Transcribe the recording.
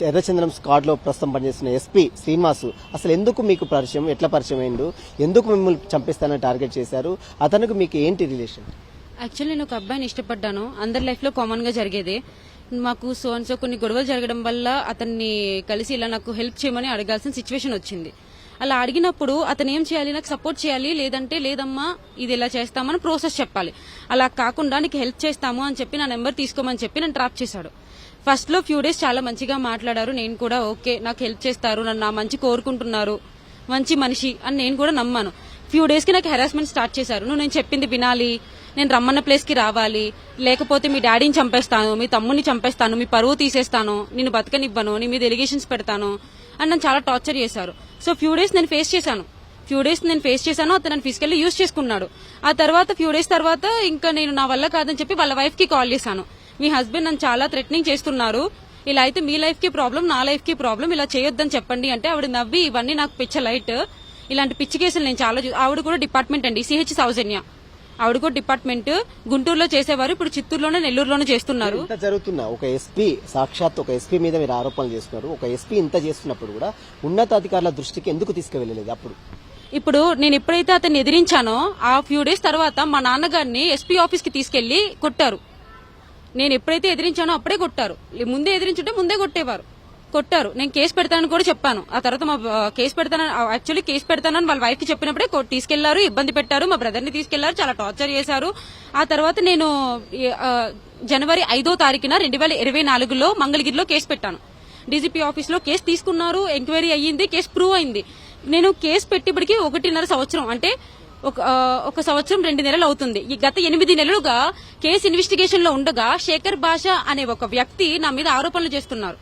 ఎర్రచంద్రం squad లో ప్రస్తుతం పనిచేస్తున్న ఎస్పీ శ్రీనివాసు అసలు ఎందుకు మీకు పరిచయం, ఎట్లా పరిచయం అయిండు, ఎందుకు మిమ్మల్ని చంపిస్తానని టార్గెట్ చేశారు, అతనికి మీకు ఏంటి రిలేషన్? యాక్చువల్లీ నేను ఒక అబ్బాయిని ఇష్టపడ్డాను. అందరి లైఫ్ లో కామన్ గా జరిగేది. మాకు సో కొన్ని గొడవలు జరగడం వల్ల అతన్ని కలిసి ఇలా నాకు హెల్ప్ చేయమని అడగాల్సిన సిచ్యువేషన్ వచ్చింది. అలా అడిగినప్పుడు అతను ఏం చేయాలి, నాకు సపోర్ట్ చేయాలి, లేదంటే లేదమ్మా ఇది ఇలా చేస్తామని ప్రాసెస్ చెప్పాలి. అలా కాకుండా నీకు హెల్ప్ చేస్తాము అని చెప్పి నా నెంబర్ తీసుకోమని చెప్పి నన్ను ట్రాప్ చేశాడు. ఫస్ట్ లో ఫ్యూ డేస్ చాలా మంచిగా మాట్లాడారు. నేను కూడా ఓకే నాకు హెల్ప్ చేస్తారు, నన్ను నా మంచి కోరుకుంటున్నారు, మంచి మనిషి అని నేను కూడా నమ్మాను. ఫ్యూ డేస్ కి నాకు హెరాస్మెంట్ స్టార్ట్ చేశారు. నేను చెప్పింది వినాలి, నేను రమ్మన్న ప్లేస్ కి రావాలి, లేకపోతే మీ డాడీని చంపేస్తాను, మీ తమ్ముని చంపేస్తాను, మీ పరువు తీసేస్తాను, నిన్ను బతకనివ్వను, నీ మీద ఎలిగేషన్స్ పెడతాను అని నన్ను చాలా టార్చర్ చేశారు. సో ఫ్యూ డేస్ నేను ఫేస్ చేశాను. అతను నన్ను ఫిజికల్లీ యూజ్ చేసుకున్నాడు. ఆ తర్వాత ఫ్యూ డేస్ తర్వాత ఇంకా నేను నా వల్ల కాదని చెప్పి వాళ్ళ వైఫ్ కి కాల్ చేశాను. మీ హస్బెండ్ నన్ను చాలా థ్రెటనింగ్ చేస్తున్నారు, ఇలా అయితే మీ లైఫ్ కి ప్రాబ్లం, నా లైఫ్ కి ప్రాబ్లం, ఇలా చేయొద్దని చెప్పండి అంటే ఆవిడ నవ్వి ఇవన్నీ నాకు పిచ్చ లైట్, ఇలాంటి పిచ్చి కేసులు నేను చాలా ఆవిడ కూడా డిపార్ట్మెంట్ అండి, సిహెచ్ సౌజన్య, ఆవిడ కూడా డిపార్ట్మెంట్ గుంటూరులో చేసేవారు, ఇప్పుడు చిత్తూరులోనే నెల్లూరులోనే చేస్తున్నారు. ఇంత జరుగుతున్నా ఒక ఎస్పీ, సాక్షాత్ ఒక ఎస్పీ మీద మీరు ఆరోపణలు చేస్తున్నారు. ఒక ఎస్పీ ఇంత చేస్తున్నప్పుడు కూడా ఉన్నతాధికారుల దృష్టికి ఎందుకు తీసుకువెళ్ళలేదు? అప్పుడు ఇప్పుడు నేను ఎప్పుడైతే అతన్ని ఎదిరించానో ఆ ఫ్యూ డేస్ తర్వాత మా నాన్నగారిని ఎస్పీ ఆఫీస్ కి తీసుకెళ్లి కొట్టారు. నేను ఎప్పుడైతే ఎదిరించానో అప్పుడే కొట్టారు. ముందే ఎదిరించుంటే ముందే కొట్టారు. నేను కేసు పెడతానని కూడా చెప్పాను. ఆ తర్వాత మా కేసు పెడతానని వాళ్ళ వైఫ్ కి చెప్పినప్పుడే తీసుకెళ్లారు, ఇబ్బంది పెట్టారు, మా బ్రదర్ ని తీసుకెళ్లారు, చాలా టార్చర్ చేశారు. ఆ తర్వాత నేను జనవరి 5వ తారీఖున 2024లో మంగళగిరిలో కేసు పెట్టాను. డీజీపీ ఆఫీస్ లో కేసు తీసుకున్నారు, ఎంక్వైరీ అయ్యింది, కేసు ప్రూవ్ అయింది. నేను కేసు పెట్టిప్పటికి 1.5 సంవత్సరం, అంటే ఒక సంవత్సరం 2 నెలలు అవుతుంది. ఈ గత 8 నెలలుగా కేసు ఇన్వెస్టిగేషన్ లో ఉండగా శేఖర్ భాష అనే ఒక వ్యక్తి నా మీద ఆరోపణలు చేస్తున్నారు.